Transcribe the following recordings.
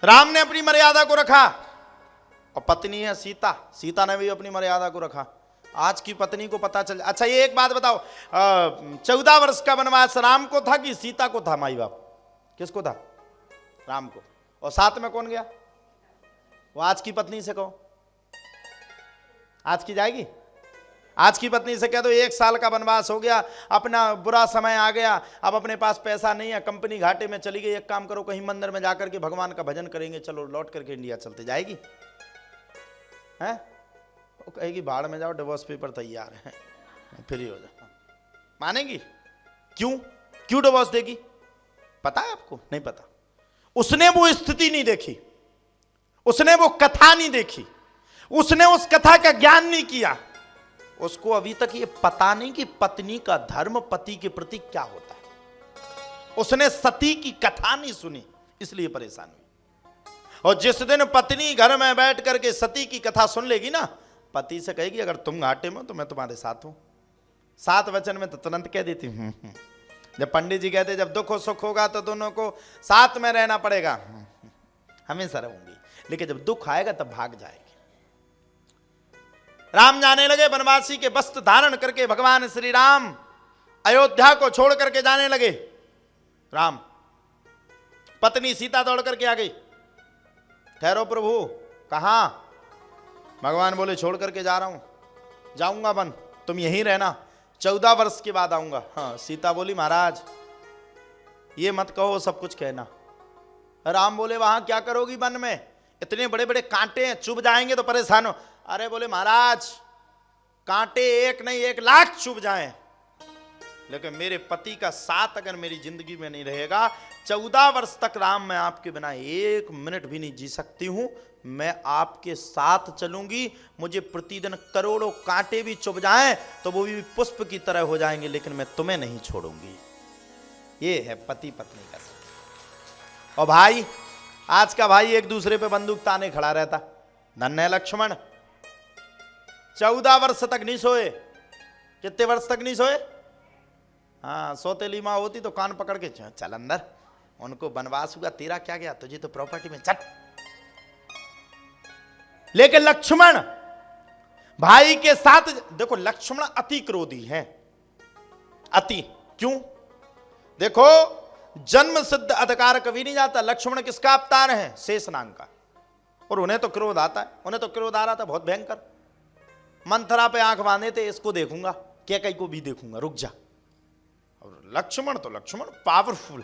राम ने अपनी मर्यादा को रखा और पत्नी है सीता, सीता ने भी अपनी मर्यादा को रखा। आज की पत्नी को पता चल। अच्छा ये एक बात बताओ, 14 वर्ष का वनवास राम को था कि सीता को था? माई बाप किसको था? राम को। और साथ में कौन गया? वो आज की पत्नी से कहो, आज की जाएगी? आज की पत्नी से कह दो 1 साल का वनवास हो गया, अपना बुरा समय आ गया, अब अपने पास पैसा नहीं है, कंपनी घाटे में चली गई, एक काम करो कहीं मंदिर में जाकर के भगवान का भजन करेंगे, चलो लौट करके इंडिया चलते, जाएगी? हैं? वो कहेगी भाड़ में जाओ, डिवोर्स पेपर तैयार है, फ्री हो जाओ। मानेगी? क्यों? क्यों डिवोर्स देगी? पता है आपको? नहीं पता। उसने वो स्थिति नहीं देखी, उसने वो कथा नहीं देखी, उसने उस कथा का ज्ञान नहीं किया, उसको अभी तक ये पता नहीं कि पत्नी का धर्म पति के प्रति क्या होता है। उसने सती की कथा नहीं सुनी, इसलिए परेशान हुई। और जिस दिन पत्नी घर में बैठ करके सती की कथा सुन लेगी ना, पति से कहेगी अगर तुम घाटे में तो मैं तुम्हारे साथ हूं। 7 वचन में तो तुरंत कह देती हूं। जब पंडित जी कहते जब दुख हो सुख होगा तो दोनों को साथ में रहना पड़ेगा, हमेशा रहूंगी, लेकिन जब दुख आएगा तब भाग जाएगी। राम जाने लगे, वनवासी के वस्त्र धारण करके भगवान श्री राम अयोध्या को छोड़ करके जाने लगे। राम, पत्नी सीता दौड़ करके आ गई। ठहरो प्रभु, कहां? भगवान बोले छोड़ करके जा रहा हूं, जाऊंगा वन, तुम यहीं रहना, 14 वर्ष के बाद आऊंगा। हाँ, सीता बोली महाराज ये मत कहो, सब कुछ कहना। राम बोले वहां क्या करोगी वन में, इतने बड़े बड़े कांटे हैं, चुभ जाएंगे तो परेशान हो। अरे बोले महाराज कांटे 1 नहीं 1 लाख चुभ जाएं, लेकिन मेरे पति का साथ अगर मेरी जिंदगी में नहीं रहेगा, 14 वर्ष तक राम मैं आपके बिना 1 मिनट भी नहीं जी सकती हूं, मैं आपके साथ चलूंगी। मुझे प्रतिदिन करोड़ों कांटे भी चुभ जाएं तो वो भी पुष्प की तरह हो जाएंगे, लेकिन मैं तुम्हें नहीं छोड़ूंगी। ये है पति पत्नी का संबंध। और भाई, आज का भाई एक दूसरे पे बंदूक ताने खड़ा रहता। धन्य है लक्ष्मण, 14 वर्ष तक नहीं सोए। कितने वर्ष तक नहीं सोए? हाँ, सौतेली माँ होती तो कान पकड़ के चल अंदर, उनको वनवास हुआ, तेरा क्या गया, तुझे तो प्रॉपर्टी में चट। लेकिन लक्ष्मण भाई के साथ, देखो लक्ष्मण अति क्रोधी है। अति क्यों? देखो जन्म सिद्ध अधिकार कभी नहीं जाता। लक्ष्मण किसका अवतार है? शेषनाग का। और उन्हें तो क्रोध आता है, उन्हें तो क्रोध आ रहा था बहुत भयंकर। मंथरा पे आंख बांधे थे, इसको देखूंगा, कैकई को भी देखूंगा, रुक जा। और लक्ष्मण तो लक्ष्मण पावरफुल।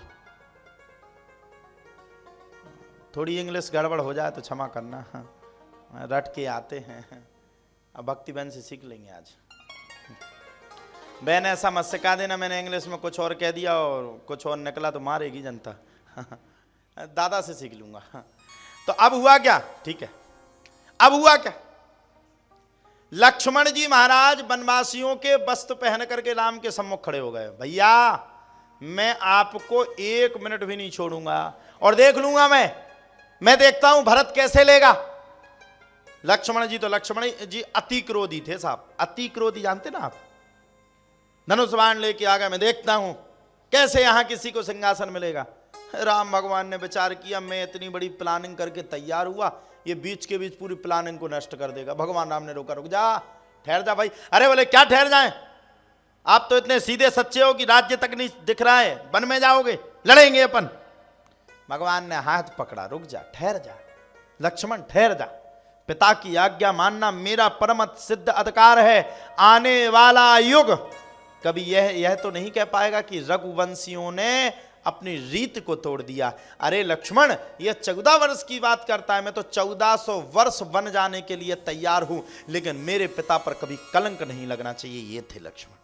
थोड़ी इंग्लिश गड़बड़ हो जाए तो क्षमा करना, रट के आते हैं। अब भक्ति बहन से सीख लेंगे आज। बहन ऐसा मत सिखा देना मैंने इंग्लिश में कुछ और कह दिया और कुछ और निकला तो मारेगी जनता। दादा से सीख लूंगा। तो अब हुआ क्या? ठीक है, अब हुआ क्या? लक्ष्मण जी महाराज वनवासियों के वस्त्र पहन करके राम के सम्मुख खड़े हो गए। भैया मैं आपको 1 मिनट भी नहीं छोड़ूंगा और देख लूंगा, मैं देखता हूं भरत कैसे लेगा। लक्ष्मण जी तो लक्ष्मण जी अति क्रोधी थे साहब, अति क्रोधी, जानते ना आप। धनुष बाण लेके आ गए, मैं देखता हूं कैसे यहां किसी को सिंहासन मिलेगा। राम भगवान ने विचार किया, मैं इतनी बड़ी प्लानिंग करके तैयार हुआ, ये बीच के बीच पूरी प्लानिंग को नष्ट कर देगा। भगवान राम ने रोका, रुक जा, ठहर जा भाई। अरे बोले क्या ठहर जाएं, आप तो इतने सीधे सच्चे हो कि राज्य तक नहीं दिख रहा है, वन में जाओगे, लड़ेंगे अपन। भगवान ने हाथ पकड़ा, रुक जा, ठहर जा लक्ष्मण, ठहर जा, पिता की आज्ञा मानना मेरा परम सिद्ध अधिकार है। आने वाला युग कभी यह तो नहीं कह पाएगा कि रघुवंशियों ने अपनी रीत को तोड़ दिया। अरे लक्ष्मण, यह 14 वर्ष की बात करता है, मैं तो 1400 वर्ष वन जाने के लिए तैयार हूं, लेकिन मेरे पिता पर कभी कलंक नहीं लगना चाहिए। ये थे लक्ष्मण।